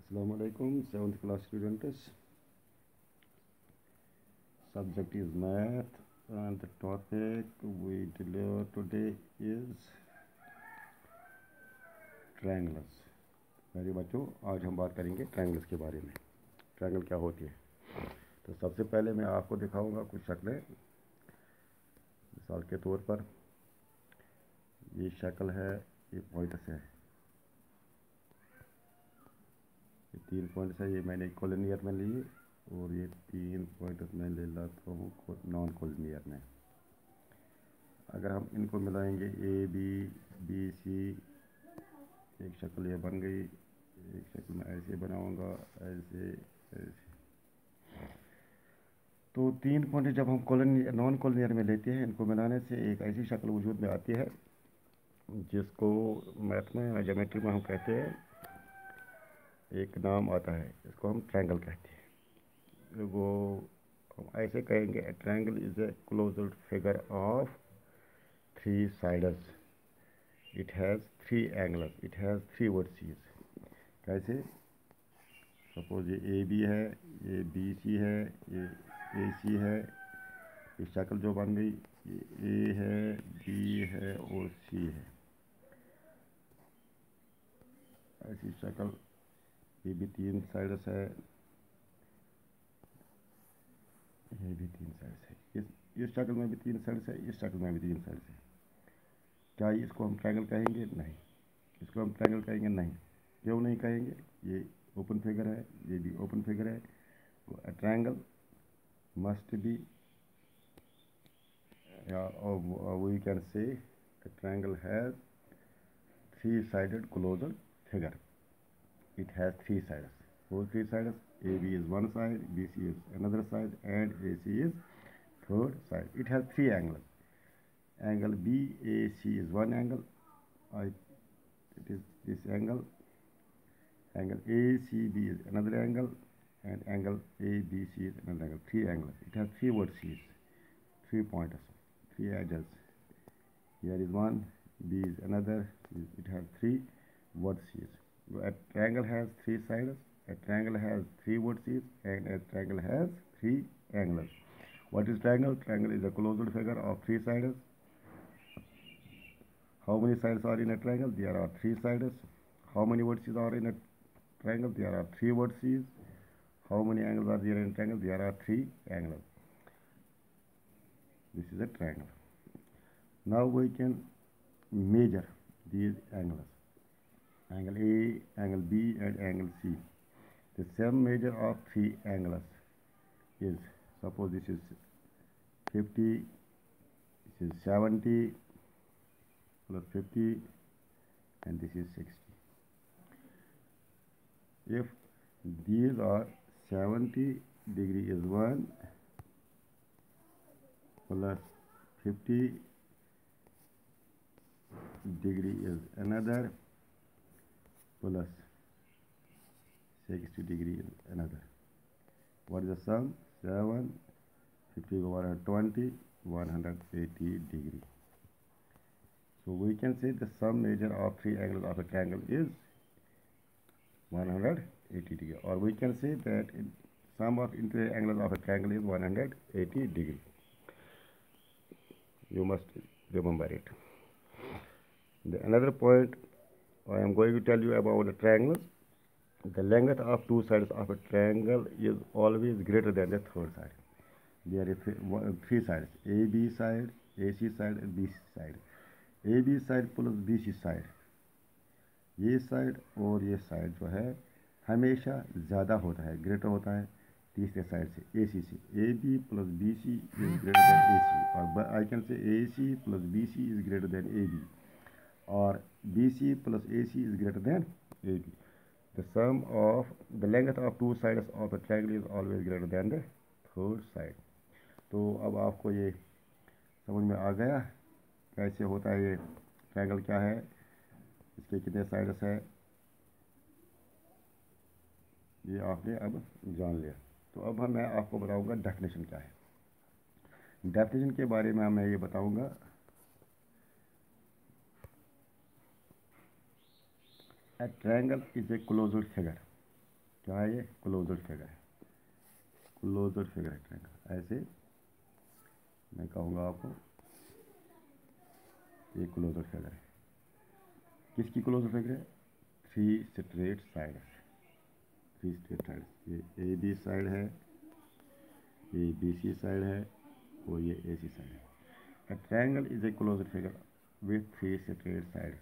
Assalamu alaikum, 7th class students. Subject is math and the topic we deliver today is triangles. मेरे बच्चों, आज हम बात करेंगे ट्रायंगल्स के बारे में। ट्रायंगल क्या होती है? तो सबसे पहले मैं आपको दिखाऊंगा कुछ शक्लें। मिसाल के तौर पर ये शक्ल है, ये पॉइंट्स है, ये 3 पॉइंट्स है, ये मैंने कोलिनियर में लिए और ये 3 पॉइंट्स मैं ले लाता हूँ नॉन कोलिनियर में। अगर हम इनको मिलाएंगे ए बी बी सी, एक शक्ल ये बन गई। एक शक्ल मैं ऐसे बनाऊंगा, ऐसे ऐसे। तो 3 पॉइंट जब हम कोलिनियर नॉन कोलिनियर में लेते हैं, इनको मिलाने से एक ऐसी शक्ल वजूद में आती है जिसको मैथ में या ज्योमेट्री में हम कहते हैं, एक नाम आता है, इसको हम ट्रायंगल कहते हैं। वो हम ऐसे कहेंगे, ए triangle is a closed figure of 3 sides, it has 3 angles, it has 3 vertices. कैसे? सपोज ये ए बी है, ये बी सी है, ये ए सी है। ये शक्ल जो बन गई, ये ए है, बी है और सी है। ऐसी शक्ल, ये भी 3 साइड्स है, ये भी 3 साइड्स है। इस शक्ल में भी 3 साइड्स है, इस शक्ल में भी 3 साइड्स है। क्या इसको हम ट्रायंगल कहेंगे? नहीं। इसको हम ट्रायंगल कहेंगे? नहीं। क्यों नहीं कहेंगे? ये ओपन फिगर है, ये भी ओपन फिगर है। तो a triangle must be, or we can say a triangle has 3-sided closed figure. It has 3 sides. Whole 3 sides. AB is one side, BC is another side, and AC is third side. It has 3 angles. Angle BAC is one angle. It is this angle. Angle ACB is another angle, and angle ABC is another angle. 3 angles. It has 3 vertices, 3 pointers, 3 edges. Here is one, B is another. It has 3 vertices. A triangle has 3 sides. A triangle has 3 vertices, and a triangle has 3 angles. What is triangle? Triangle is a closed figure of 3 sides. How many sides are in a triangle? There are 3 sides. How many vertices are in a triangle? There are 3 vertices. How many angles are there in a triangle? There are 3 angles. This is a triangle. Now we can measure these angles. Angle A, angle B, and angle C. The sum measure of 3 angles is, suppose this is 50, this is 70 plus 50, and this is 60. If these are 70 degree is 1 plus 50 degree is another plus 60 degree is another. What is the sum? 7, 50 over 120, 180 degree. So we can say the sum measure of 3 angles of a triangle is 180 degree, or we can say that sum of interior angles of a triangle is 180 degree. You must remember it. Another point I am going to tell you about the triangles. The length of 2 sides of a triangle is always greater than the third side. There are 3 sides: AB side, AC side, and BC side. AB side plus BC side, ये side और ये side जो है हमेशा ज़्यादा होता है, greater होता है तीसरे साइड से, AC से। AB plus BC is greater than AC, और आई कैन से AC plus BC is greater than AB, or BC plus AC is greater than AB. The sum of the length of 2 sides of a triangle is always greater than the third side. तो अब आपको ये समझ में आ गया कैसे होता है ये ट्रायंगल, क्या है, इसके कितने साइड्स है, ये आपने अब जान लिया। तो अब मैं आपको बताऊंगा डेफिनेशन क्या है। डेफिनेशन के बारे में मैं ये बताऊंगा, a triangle is a closed figure. क्या है ये? क्लोज्ड फिगर है, क्लोज्ड फिगर है ट्रायंगल। ऐसे मैं कहूँगा आपको ये क्लोज्ड फिगर है। किसकी क्लोज्ड फिगर है? 3 स्ट्रेट साइड, 3 स्ट्रेट साइड। ये ए बी साइड है, ये बी सी साइड है और ये ए सी साइड है। A triangle is a closed figure with 3 straight sides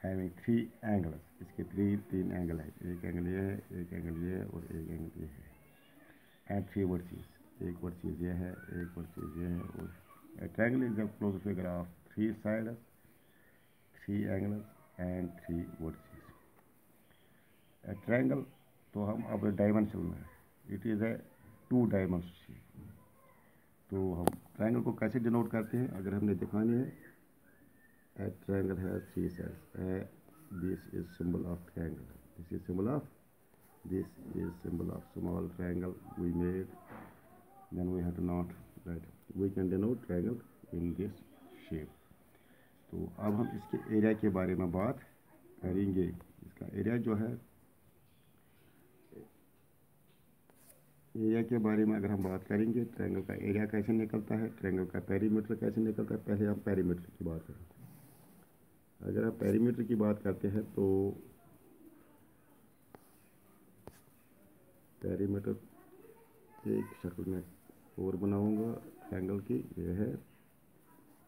having 3 angles। इसके तीन एंगल है, एक एंगल ये है, एक एंगल ये है और एक एंगल ये है। एंड 3 वर्टिसेस, एक वर्टिस ये है, एक वर्टिस ये है। और a triangle is a closed figure of 3 sides, 3 angles and 3 vertices। A triangle तो हम अब डायमेंशन में, इट इज़ ए 2 डायमेंशन। तो हम ट्रायंगल को कैसे डिनोट करते हैं अगर हमने दिखानी है? A triangle has 3 sides। This is symbol of triangle। This is symbol of, this is symbol of small triangle we made। Then we have to note that we can denote triangle in this shape। तो अब हम इसके area के बारे में बात करेंगे। इसका एरिया जो है, एरिया के बारे में अगर हम बात करेंगे, ट्रायंगल का एरिया कैसे निकलता है, ट्रायंगल का पेरीमीटर कैसे निकलता है। पहले हम पेरीमीटर की बात करें। अगर आप पेरीमीटर की बात करते हैं तो पेरीमीटर एक शक्ल में और बनाऊंगा ट्रायंगल की। ये है,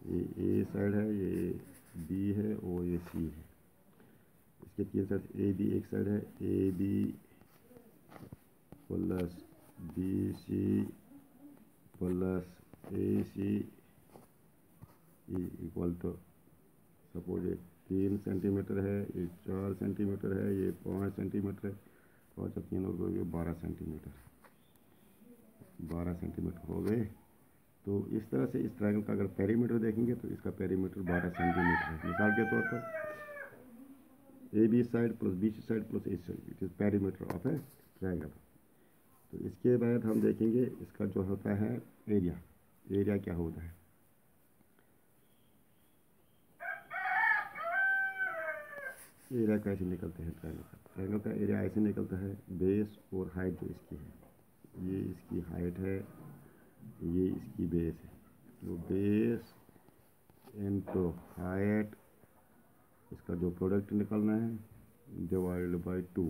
ये ए साइड है, ये बी है और ये सी है। इसके 3 साइड, ए बी एक साइड है, A B plus B C plus A C equal to, suppose ये 3 सेंटीमीटर है, ये 4 सेंटीमीटर है, ये 5 सेंटीमीटर है, 5 और 3 और 2 ये 12 सेंटीमीटर, 12 सेंटीमीटर हो गए। तो इस तरह से इस ट्रायंगल का अगर पेरीमीटर देखेंगे तो इसका पेरीमीटर 12 सेंटीमीटर है। मिसाल के तौर पर A B side plus B C side plus A side, it is perimeter of a triangle. तो इसके बाद हम देखेंगे इसका जो होता है एरिया। एरिया क्या होता है? एरिया कैसे निकलते हैं ट्रायंगल का? ट्रायंगल का एरिया ऐसे निकलता है, बेस और हाइट जो इसकी है, ये इसकी हाइट है, ये इसकी बेस है। तो बेस इनटू हाइट, इसका जो प्रोडक्ट निकलना है डिवाइडेड बाय 2,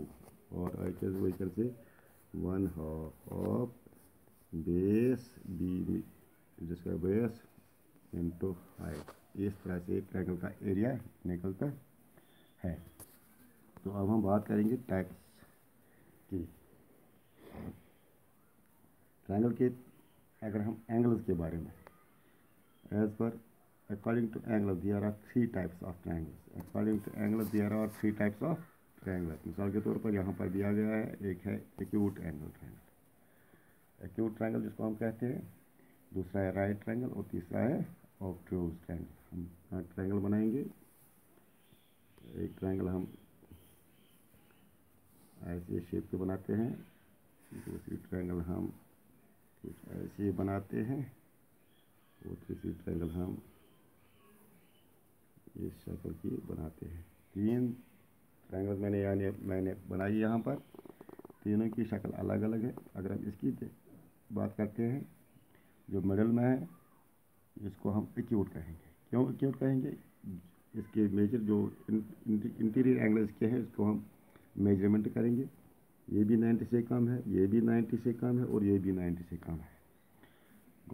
और आई can say 1/2 of base B, जिसका बेस इनटू हाइट। इस तरह से ट्रायंगल का एरिया निकलता है। तो अब हम बात करेंगे टाइप्स की ट्रायंगल के। अगर हम एंगल्स के बारे में, as per according to angle there are 3 types of triangles. According to angle there are 3 types of triangle. मिसाल के तौर पर यहाँ पर दिया गया है, एक है acute angle triangle, acute triangle जिसको हम कहते हैं, दूसरा है राइट ट्रायंगल और तीसरा है ऑब्ट्यूज ट्रायंगल। हम ट्रायंगल बनाएंगे। एक ट्रायंगल हम ऐसे शेप के बनाते हैं, दूसरी ट्रायंगल हम कुछ ऐसे बनाते हैं और तीसरी ट्रायंगल हम इस शक्ल की बनाते हैं। 3 ट्रायंगल मैंने बनाई यहाँ पर, तीनों की शक्ल अलग अलग है। अगर हम इसकी बात करते हैं, जो मिडल में है इसको हम एक्यूट कहेंगे। क्यों एक्यूट कहेंगे? इसके मेजर जो इंटीरियर एंगल इसके हैं, इसको हम मेजरमेंट करेंगे। ये भी 90 से कम है, ये भी 90 से कम है और ये भी 90 से कम है।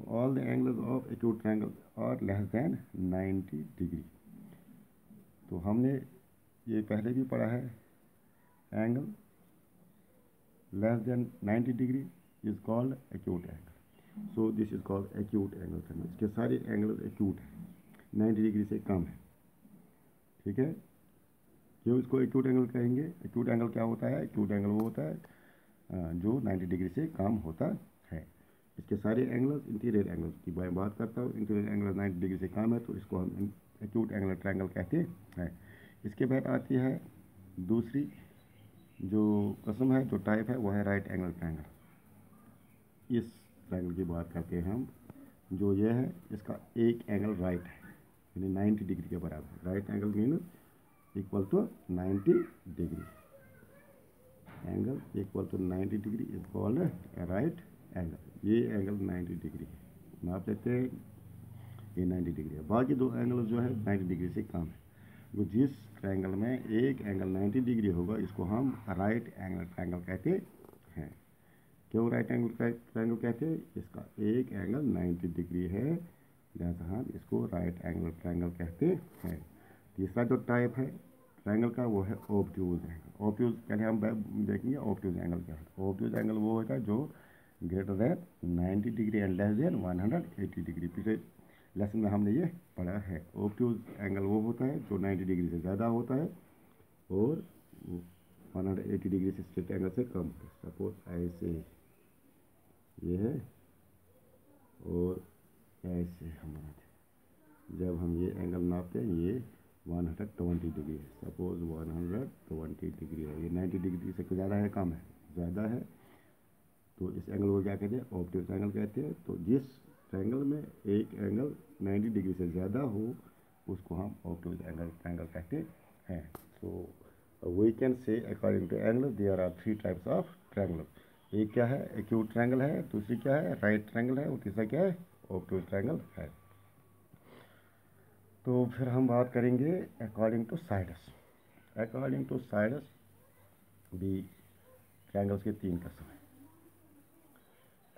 All the angles of acute triangle are less than 90 degree. तो हमने ये पहले भी पढ़ा है, angle less than 90 degree is called acute angle. So this is called acute angle. इसके सारे एंगल एक्यूट हैं, 90 डिग्री से कम है। ठीक है, क्यों इसको एक्यूट एंगल कहेंगे? एक्यूट एंगल क्या होता है? एक्यूट एंगल वो होता है जो 90 डिग्री से कम होता है। इसके सारे एंगल्स, इंटीरियर एंगल्स की मैं बात करता हूँ, इंटीरियर एंगल 90 डिग्री से कम है तो इसको हम एक्यूट एंगल ट्रायंगल कहते हैं। इसके बाद आती है दूसरी जो किस्म है, जो टाइप है, वो है राइट एंगल ट्रायंगल। इस ट्रायंगल की बात करते हैं हम। जो ये है, इसका एक एंगल राइट है, यानी 90 डिग्री के बराबर। Right angle mean equal to 90 degree. Angle equal to 90 degree is called right angle. ये एंगल 90 डिग्री है, नाप लेते हैं, ये 90 डिग्री है। बाकी दो एंगल जो है 90 डिग्री से कम है। तो जिस ट्रायंगल में एक एंगल 90 डिग्री होगा इसको हम राइट एंगल ट्रायंगल कहते हैं। क्यों राइट एंगल ट्रायंगल कहते हैं? इसका एक एंगल 90 डिग्री है, लिहाजा हम इसको राइट एंगल ट्रायंगल कहते हैं। तीसरा जो टाइप है ट्रायंगल का वो है ऑब्ट्यूज एंगल। ऑब्ट्यूज पहले हम देखेंगे ऑब्ट्यूज एंगल क्या है। ऑब्ट्यूज एंगल वो होता है जो greater than 90 degree and less than 180 degree. पिछले लेसन में हमने ये पढ़ा है। ऑब्ट्यूज एंगल वो होता है जो 90 डिग्री से ज़्यादा होता है और 180 डिग्री से स्ट्रेट एंगल से कम है। सपोज ऐसे ये है और ऐसे हम बनाते हैं। जब हम ये एंगल नापते हैं ये 120 डिग्री है। सपोज 120 डिग्री है, ये 90 डिग्री से ज़्यादा है कम है? ज़्यादा है, तो इस एंगल को क्या कहते हैं? ऑब्ट्यूज एंगल कहते हैं। तो जिस ट्रायंगल में एक एंगल 90 डिग्री से ज़्यादा हो उसको हम ऑब्ट्यूज एंगल कहते हैं। So we can say according to angle there are 3 types of triangle. एक क्या है? एक्यूट ट्रायंगल है, दूसरी क्या है? राइट ट्रायंगल है, और तीसरा क्या है? ऑब्ट्यूज ट्रायंगल है। तो फिर हम बात करेंगे according to sides. According to sides भी ट्रायंगल्स के 3 किस्म हैं।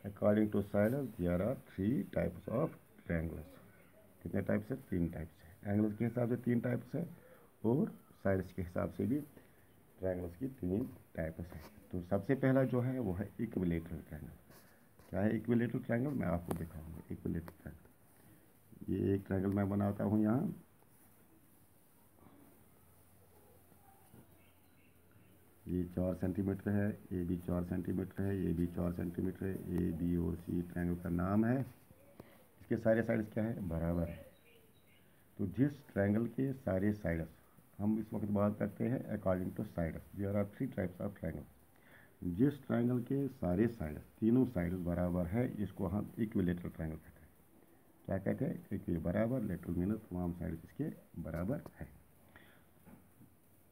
According to sides there are 3 types of triangles. कितने टाइप्स है? 3 टाइप्स है। एंगल्स के हिसाब से 3 टाइप्स है और साइड्स के हिसाब से भी ट्रायंगल्स की 3 टाइप्स है। तो सबसे पहला जो है वो है इक्विलेटरल ट्रायंगल। क्या है इक्विलेटरल ट्रायंगल? मैं आपको दिखाऊंगा इक्विलेटरल ट्रायंगल। ये एक ट्रायंगल मैं बनाता हूँ यहाँ। ये 4 सेंटीमीटर है, ये भी 4 सेंटीमीटर है, ये भी 4 सेंटीमीटर है। ए बी और सी ट्रायंगल का नाम है। इसके सारे साइड्स क्या है? बराबर है। तो जिस ट्रायंगल के सारे साइड्स, हम इस वक्त बात करते हैं according to sides, there are 3 types of triangle. जिस ट्रायंगल के सारे साइड्स, तीनों साइड्स बराबर है, इसको हम इक्विलेटरल ट्रायंगल कहते हैं। क्या कहते हैं? इक्वल बराबर, लेटरल मीनस तमाम साइड्स इसके बराबर है।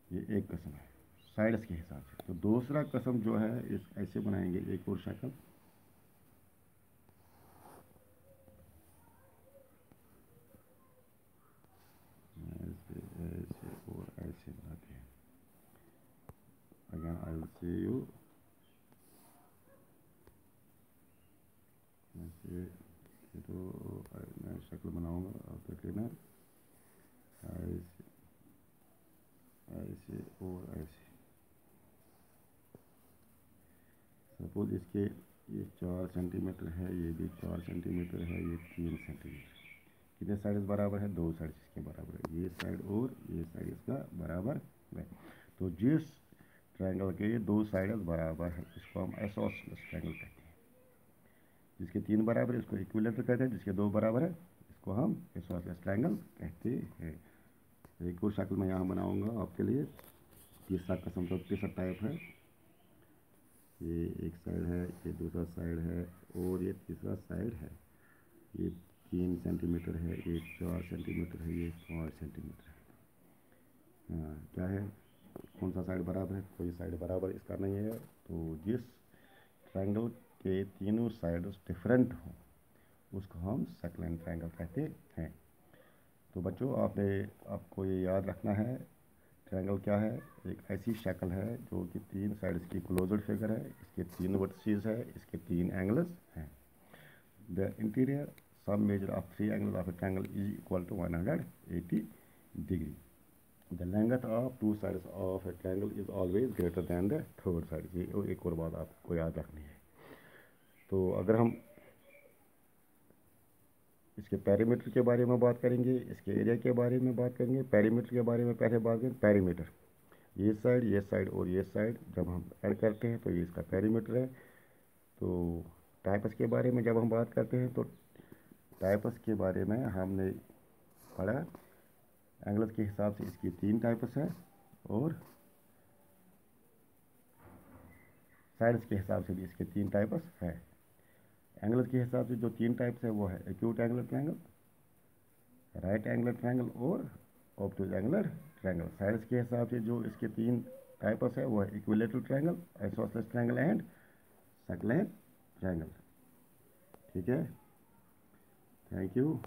ये एक किस्म है साइड्स के हिसाब से। तो दूसरा किस्म जो है इस ऐसे बनाएंगे एक और शक्ल। ऐसे ऐसे और ऐसे बनाते हैं। Again I will say you ऐसे। तो मैं शक्ल बनाऊंगा, आप देख लेना। ऐसे ऐसे और ऐसे। सपोज इसके ये 4 सेंटीमीटर है, ये भी 4 सेंटीमीटर है, ये 3 सेंटीमीटर। कितने साइड्स बराबर है? 2 साइड्स इसके बराबर है। ये साइड और ये साइड इसका बराबर है। तो जिस ट्रायंगल के 2 साइड्स बराबर है इसको हम आइसोसेलेस ट्रायंगल कहते हैं। जिसके 3 बराबर है इसको इक्विलेटरल कहते हैं, जिसके 2 बराबर है इसको हम आइसोसेलेस ट्रायंगल कहते हैं। एक और शक्ल मैं यहाँ बनाऊँगा आपके लिए। तीसरा किस्म का तीसरा टाइप है। ये एक साइड है, ये दूसरा साइड है और ये तीसरा साइड है। ये 3 सेंटीमीटर है, ये 4 सेंटीमीटर है, ये 5 सेंटीमीटर है। हाँ, क्या है? कौन सा साइड बराबर है? कोई साइड बराबर इसका नहीं है। तो जिस ट्रायंगल के तीनों साइड्स डिफरेंट हों उसको हम सेकंड ट्रायंगल कहते हैं। तो बच्चों आपको ये याद रखना है ट्रायंगल क्या है? एक ऐसी शक्ल है जो कि 3 साइड्स की क्लोज्ड फिगर है, इसके 3 वर्टिसेस है, इसके 3 एंगल्स हैं। The interior sum measure of 3 angles of a triangle is equal to 180 degree. The length of 2 sides of a triangle is always greater than the third side. ये एक और बात आपको याद रखनी है। तो अगर हम इसके पेरीमीटर के बारे में बात करेंगे, इसके एरिया के बारे में बात करेंगे। पेरीमीटर के बारे में पहले बात करें। पेरीमीटर ये साइड और ये साइड जब हम ऐड करते हैं तो ये इसका पेरीमीटर है। तो टाइप्स के बारे में जब हम बात करते हैं तो टाइप्स के बारे में हमने पढ़ा एंगल्स के हिसाब से इसकी 3 टाइप्स हैं और साइड्स के हिसाब से भी इसके 3 टाइप्स हैं। एंगल्स के हिसाब से जो 3 टाइप्स है वो है acute angular triangle, right angular triangle और ऑब्टूज एंगुलर ट्रायंगल। साइड्स के हिसाब से जो इसके 3 टाइप्स है वो है equilateral triangle, isosceles triangle and circular triangle. ठीक है, थैंक यू।